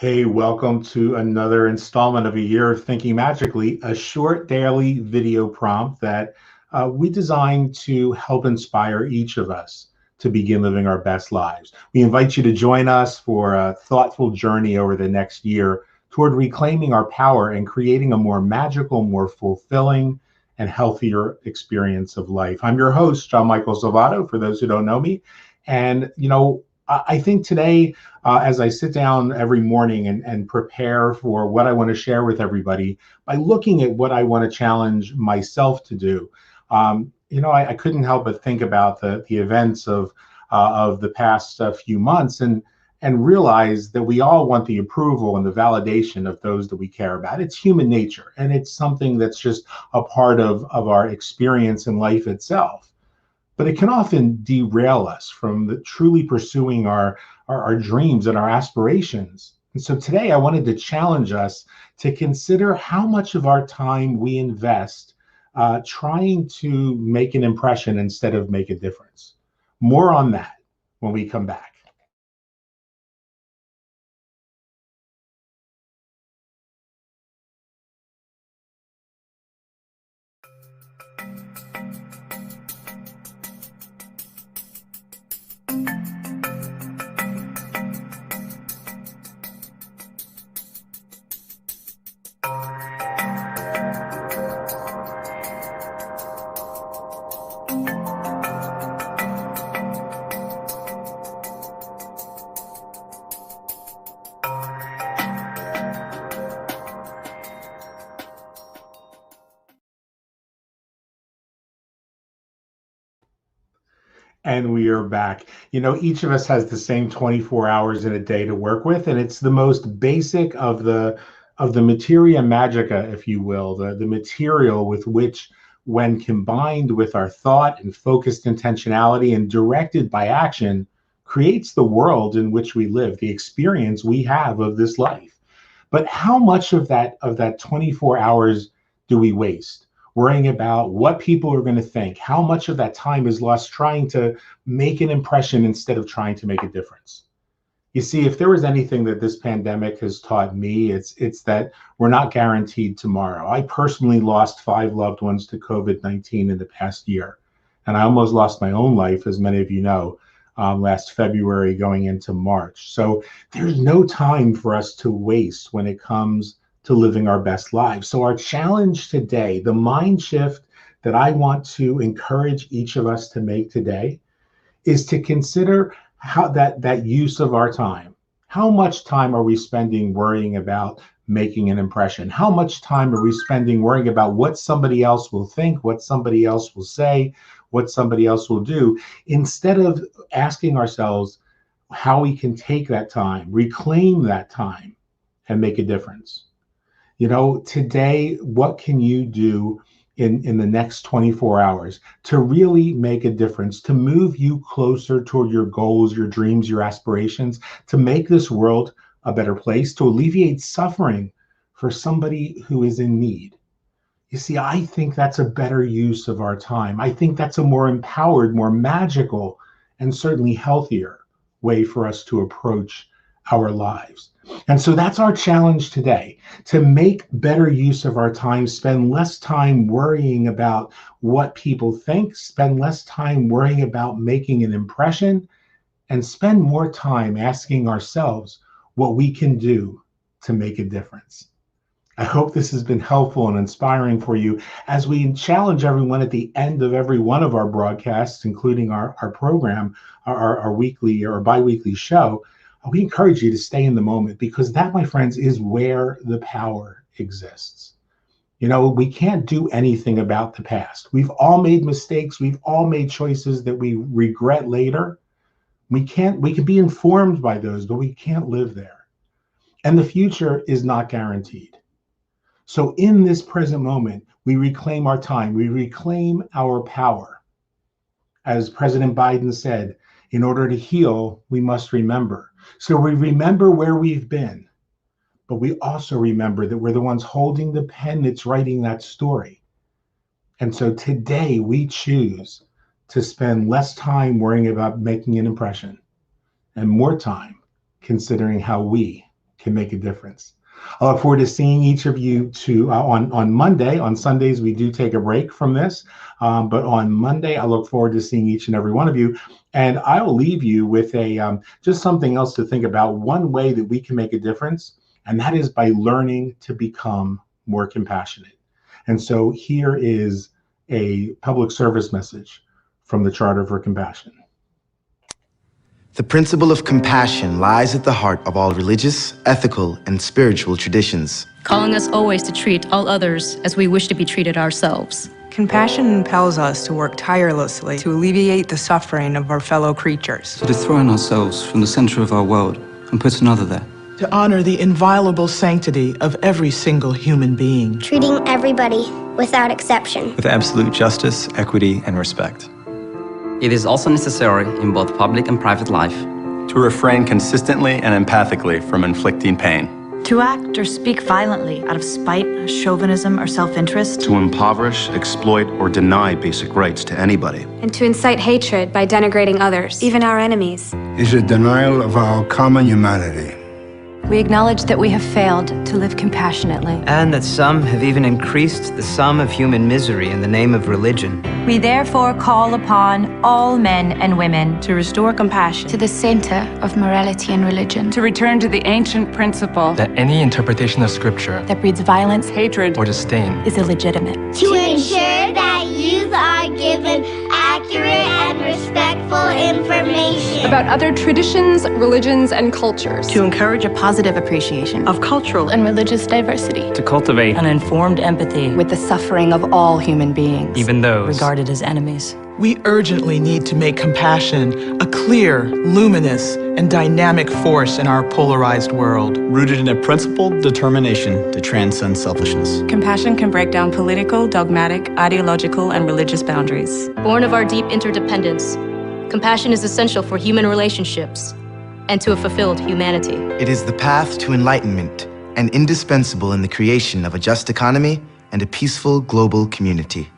Hey, welcome to another installment of A Year of Thinking Magically, a short daily video prompt that we designed to help inspire each of us to begin living our best lives. We invite you to join us for a thoughtful journey over the next year toward reclaiming our power and creating a more magical, more fulfilling, and healthier experience of life. I'm your host, John Michael Salvato, for those who don't know me. And, I think today, as I sit down every morning and prepare for what I want to share with everybody, by looking at what I want to challenge myself to do, I couldn't help but think about the events of the past few months and realize that we all want the approval and the validation of those that we care about. It's human nature, and it's something that's just a part of our experience in life itself, but it can often derail us from truly pursuing our dreams and our aspirations. And so today I wanted to challenge us to consider how much of our time we invest trying to make an impression instead of make a difference. More on that when we come back. And we are back. Each of us has the same 24 hours in a day to work with, and it's the most basic of the materia magica, if you will, the material with which, when combined with our thought and focused intentionality and directed by action, creates the world in which we live, the experience we have of this life. But how much of that 24 hours do we waste worrying about what people are going to think? How much of that time is lost trying to make an impression instead of trying to make a difference? You see, if there was anything that this pandemic has taught me, it's that we're not guaranteed tomorrow. I personally lost 5 loved ones to COVID-19 in the past year, and I almost lost my own life, as many of you know, last February going into March. So there's no time for us to waste when it comes to living our best lives. So our challenge today, the mind shift that I want to encourage each of us to make today, is to consider how that use of our time. How much time are we spending worrying about making an impression? How much time are we spending worrying about what somebody else will think, what somebody else will say, what somebody else will do, instead of asking ourselves how we can take that time, reclaim that time, and make a difference? Today, what can you do in the next 24 hours to really make a difference, to move you closer toward your goals, your dreams, your aspirations, to make this world a better place, to alleviate suffering for somebody who is in need? You see, I think that's a better use of our time. I think that's a more empowered, more magical, and certainly healthier way for us to approach our lives. And so that's our challenge today, to make better use of our time, spend less time worrying about what people think, spend less time worrying about making an impression, and spend more time asking ourselves what we can do to make a difference. I hope this has been helpful and inspiring for you as we challenge everyone at the end of every one of our broadcasts, including our program, our weekly or bi-weekly show. We encourage you to stay in the moment, because that, my friends, is where the power exists. We can't do anything about the past. We've all made mistakes. We've all made choices that we regret later. We can be informed by those, but we can't live there. And the future is not guaranteed. So in this present moment, we reclaim our time, we reclaim our power. As President Biden said, in order to heal, we must remember. So we remember where we've been, but we also remember that we're the ones holding the pen that's writing that story. And so today we choose to spend less time worrying about making an impression and more time considering how we can make a difference. I look forward to seeing each of you on Monday. On Sundays, we do take a break from this. But on Monday, I look forward to seeing each and every one of you. And I'll leave you with just something else to think about. One way that we can make a difference, and that is by learning to become more compassionate. And so here is a public service message from the Charter for Compassion. The principle of compassion lies at the heart of all religious, ethical, and spiritual traditions, calling us always to treat all others as we wish to be treated ourselves. Compassion impels us to work tirelessly to alleviate the suffering of our fellow creatures. To dethrone ourselves from the center of our world and put another there. To honor the inviolable sanctity of every single human being. Treating everybody without exception. With absolute justice, equity, and respect. It is also necessary in both public and private life. To refrain consistently and empathically from inflicting pain. To act or speak violently out of spite, chauvinism, or self-interest. To impoverish, exploit, or deny basic rights to anybody. And to incite hatred by denigrating others, even our enemies. Is a denial of our common humanity. We acknowledge that we have failed to live compassionately. And that some have even increased the sum of human misery in the name of religion. We therefore call upon all men and women to restore compassion to the center of morality and religion. To return to the ancient principle that any interpretation of scripture that breeds violence, hatred, or disdain is illegitimate. To ensure that youth are given accurate and respectful information about other traditions, religions, and cultures. To encourage a positive appreciation of cultural and religious diversity. To cultivate an informed empathy with the suffering of all human beings, even those regarded as enemies. We urgently need to make compassion a clear, luminous, and dynamic force in our polarized world. Rooted in a principled determination to transcend selfishness. Compassion can break down political, dogmatic, ideological, and religious boundaries. Born of our deep interdependence, compassion is essential for human relationships and to a fulfilled humanity. It is the path to enlightenment and indispensable in the creation of a just economy and a peaceful global community.